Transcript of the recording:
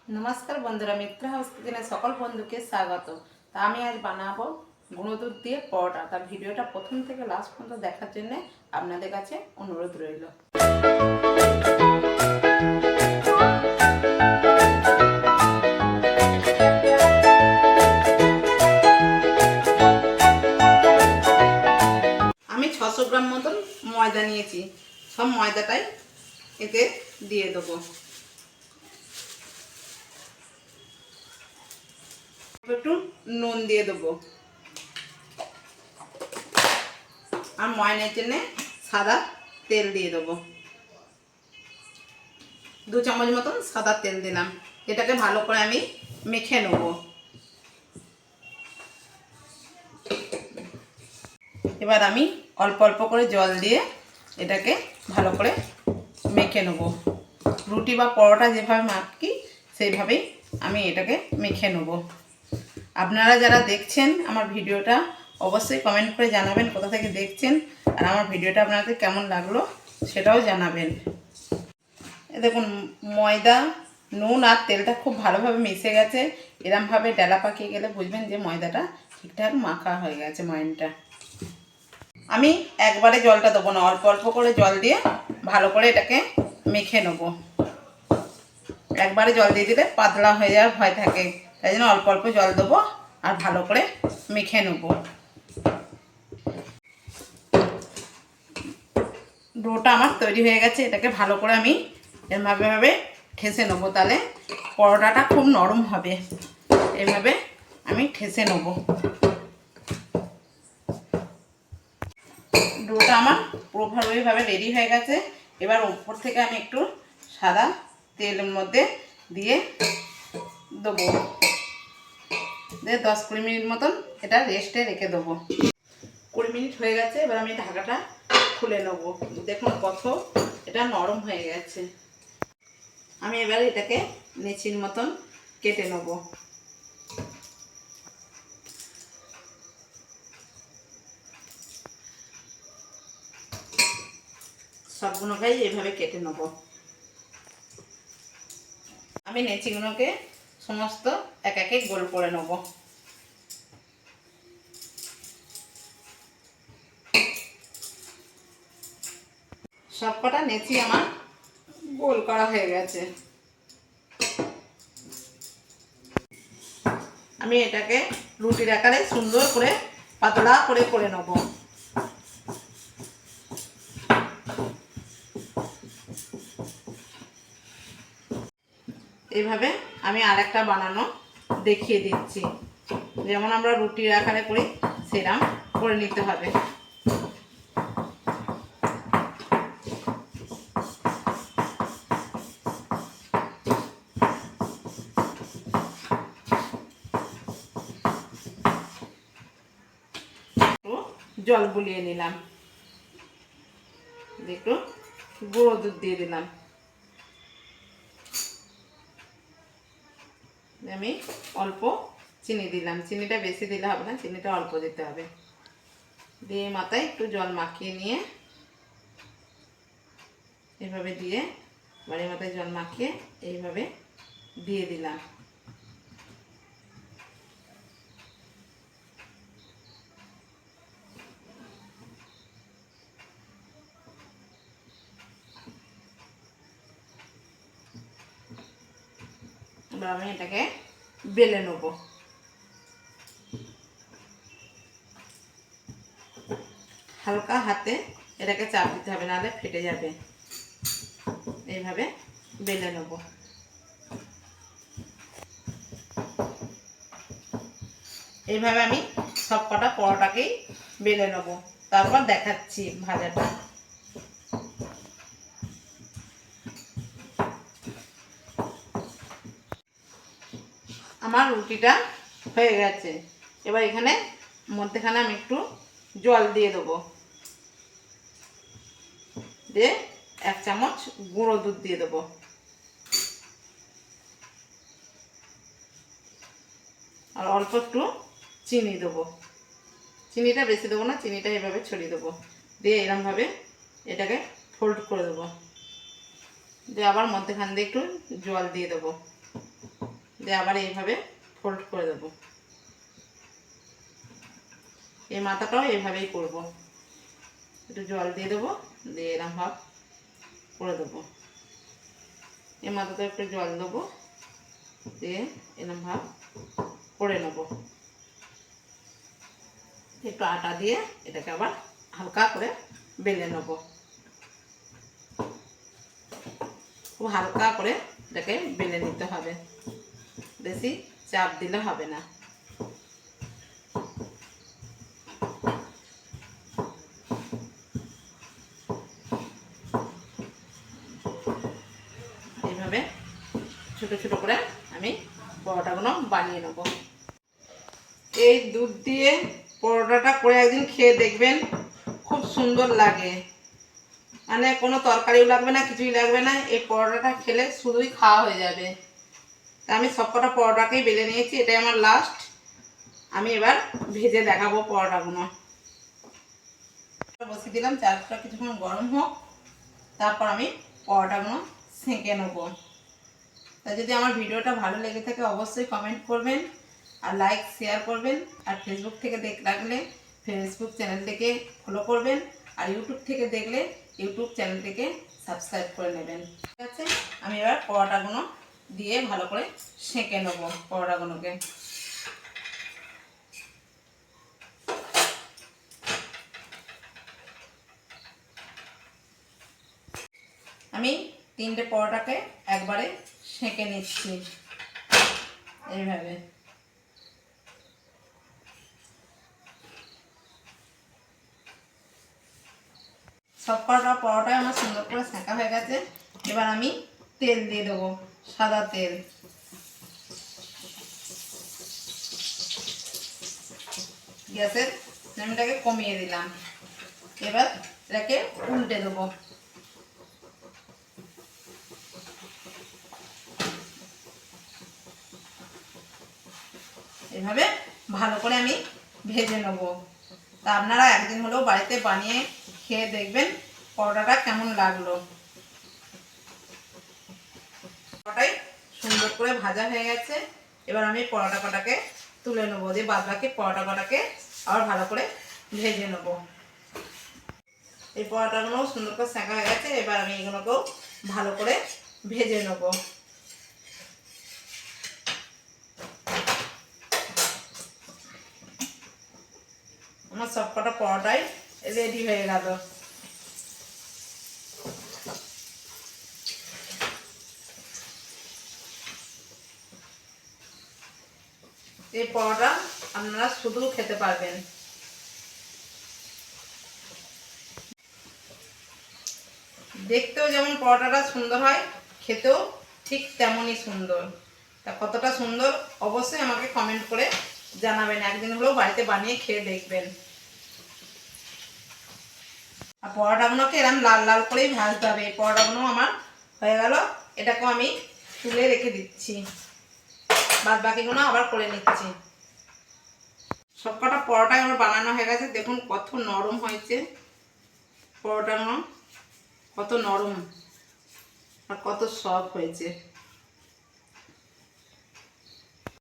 नमस्कार बंधुरा मित्र हाउस किचेने सकल बंधु के स्वागत। ता आमी आज बानाबो गुঁড়ো দুধ দিয়ে পরোটা। তার ভিডিওটা প্রথম থেকে লাস্ট পর্যন্ত দেখার জন্য আপনাদের কাছে অনুরোধ রইল। আমি 600 গ্রাম মতন ময়দা নিয়েছি। সব ময়দাটাই এতে দিয়ে দেবো। একটু নুন দিয়ে দেবো আর ময়নের জন্য সাদা তেল দিয়ে দেবো। 2 চামচ মতন সাদা তেল দিলাম। এটাকে ভালো করে আমি মেখে নেব। এবার আমি অল্প অল্প করে জল দিয়ে এটাকে ভালো করে মেখে নেব। রুটি বা পরোটা যেভাবে মাখি সেইভাবেই আমি এটাকে মেখে নেব। আপনারা যারা দেখছেন আমার ভিডিওটা অবশ্যই কমেন্ট করে জানাবেন কোথা থেকে দেখছেন, আর আমার ভিডিওটা আপনাদের কেমন লাগলো সেটাও জানাবেন। দেখুন ময়দা, নুন আর তেলটা খুব ভালোভাবে মিশে গেছে। এরমভাবে ডেলা পাকিয়ে গেলে বুঝবেন যে ময়দাটা ঠিকঠাক মাখা হয়ে গেছে ময়নটা। আমি একবারে জলটা দেবো না, অল্প অল্প করে জল দিয়ে ভালো করে এটাকে মেখে নেব। একবারে জল দিয়ে দিলে পাতলা হয়ে যাওয়ার ভয় থাকে, তাই জন্য অল্প অল্প জল দেবো আর ভালো করে মেখে নেব। ডোটা আমার তৈরি হয়ে গেছে। এটাকে ভালো করে আমি এভাবে ঠেসে নেব, তাহলে পরোটাটা খুব নরম হবে। এভাবে আমি ঠেসে নেব। ডোটা আমার পুরোপুরিভাবে রেডি হয়ে গেছে। এবার উপর থেকে আমি একটু সাদা তেলের মধ্যে দিয়ে দেবো, দিয়ে 10-20 মিনিট মতন এটা রেস্টে রেখে দেবো। 20 মিনিট হয়ে গেছে। এবার আমি ঢাকাটা খুলে নেব। দেখুন কত এটা নরম হয়ে গেছে। আমি এবার এটাকে নেচির মতন কেটে নেব। সবগুলোকেই এইভাবে কেটে নেব। আমি নেচিগুলোকে সমস্ত এক একে গোল করে নেব। সবকটা নেচি আমার গোল করা হয়ে গেছে। আমি এটাকে রুটির আকারে সুন্দর করে পাতলা করে করে নেব। এইভাবে আমি আরেকটা বানানো দেখিয়ে দিচ্ছি। যেমন আমরা রুটির আকারে করি সেরকম করে নিতে হবে। জল বুলিয়ে নিলাম, একটু গুঁড়ো দুধ দিয়ে দিলাম। আমি অল্প চিনি দিলাম। চিনিটা বেশি দিলে হবে না, চিনিটা অল্প দিতে হবে। দিয়ে মাথায় একটু জল মাখিয়ে নিয়ে এইভাবে দিয়ে বাড়ির মাথায় জল মাখিয়ে এইভাবে দিয়ে দিলাম। এবার আমি এটাকে বেলে নেব। হালকা হাতে এটাকে চাপ দিতে হবে, নাহলে ফেটে যাবে। এইভাবে বেলে নেব। এইভাবে আমি সব কটা পরোটাকেই বেলে নেব, তারপর দেখাচ্ছি ভাজাটা। আমার রুটিটা হয়ে গেছে। এবার এখানে মধ্যেখানে আমি একটু জল দিয়ে দেবো, দিয়ে 1 চামচ গুঁড়ো দুধ দিয়ে দেবো। আর অল্প একটু চিনি দেবো। চিনিটা বেশি দেবো না, চিনিটা এভাবে ছড়িয়ে দেবো। দিয়ে এরমভাবে এটাকে ফোল্ড করে দেবো। দিয়ে আবার মধ্যেখান দিয়ে একটু জল দিয়ে দেবো। দিয়ে আবার এইভাবে ফোল্ড করে দেবো। এই মাথাটাও এইভাবেই করব। একটু জল দিয়ে দেবো, দিয়ে এরকম ভাব করে দেবো। এই মাথাটা একটু জল দেবো, দিয়ে এরকম ভাব করে নেবো। একটু আটা দিয়ে এটাকে আবার হালকা করে বেলে নেবো। খুব হালকা করে এটাকে বেলে নিতে হবে, বেশি চাপ দিলে হবে না। এইভাবে ছোট ছোট করে আমি পরোটাগুলো বানিয়ে নেব। এই দুধ দিয়ে পরোটাটা করে একদিন খেয়ে দেখবেন, খুব সুন্দর লাগে। মানে কোনো তরকারিও লাগবে না, কিছুই লাগবে না, এই পরোটাটা খেলে শুধুই খাওয়া হয়ে যাবে। তা আমি সবকটা পরোটাকেই বেলে নিয়েছি, এটাই আমার লাস্ট। আমি এবার ভেজে দেখাবো পরোটাগুলো। বসিয়ে দিলাম, চালটা কিছুক্ষণ গরম হোক, তারপর আমি পরোটাগুলো সেঁকে নেবো। তা যদি আমার ভিডিওটা ভালো লেগে থাকে অবশ্যই কমেন্ট করবেন আর লাইক শেয়ার করবেন। আর ফেসবুক থেকে লাগলে ফেসবুক চ্যানেলটিকে ফলো করবেন, আর ইউটিউব থেকে দেখলে ইউটিউব চ্যানেলটিকে সাবস্ক্রাইব করে নেবেন। ঠিক আছে, আমি এবার পরোটাগুলো দিয়ে ভালো করে সেঁকে নেবো পরোটাগুলোকে। আমি 3টে পরোটাকে একবারে সেঁকে নিচ্ছি এইভাবে। সব কটা পরোটাই আমার সুন্দর করে সেঁকা হয়ে গেছে। এবার আমি তেল দিয়ে দেবো, সাদা তেল। গ্যাসের ফ্লেমটাকে কমিয়ে দিলাম। এবার এটাকে উল্টে দেবো। এভাবে ভালো করে আমি ভেজে নেব। তা আপনারা একদিন হলেও বাড়িতে বানিয়ে খেয়ে দেখবেন পরোটাটা কেমন লাগলো। পরোটাই সুন্দর করে ভাজা হয়ে গেছে। এবার আমি পরোটা কটাকে তুলে নেবো, দিয়ে বাদ বাকি পরোটা কটাকে আবার ভালো করে ভেজে নেবো। এই পরোটাগুলো সুন্দর করে সেঁকা হয়ে গেছে। এবার আমি এগুলোকেও ভালো করে ভেজে নেবো। আমার সবকটা পরোটাই রেডি হয়ে গেল। এই পরোটা আপনারা শুধু খেতে পারবেন। দেখতেও যেমন পরোটাটা সুন্দর হয়, খেতেও ঠিক তেমনই সুন্দর। তা কতটা সুন্দর অবশ্যই আমাকে কমেন্ট করে জানাবেন, একদিন হলেও বাড়িতে বানিয়ে খেয়ে দেখবেন। আর পরোটাগুলোকে এরকম লাল লাল করেই ভাজতে হবে। এই পরোটাগুলো আমার হয়ে গেল, এটাকেও আমি তুলে রেখে দিচ্ছি। বাদ বাকিগুলো আবার করে নিচ্ছি। সবকটা পরোটাই আমার বানানো হয়ে গেছে। দেখুন কত নরম হয়েছে পরোটাগুলো, কত নরম আর কত সফট হয়েছে।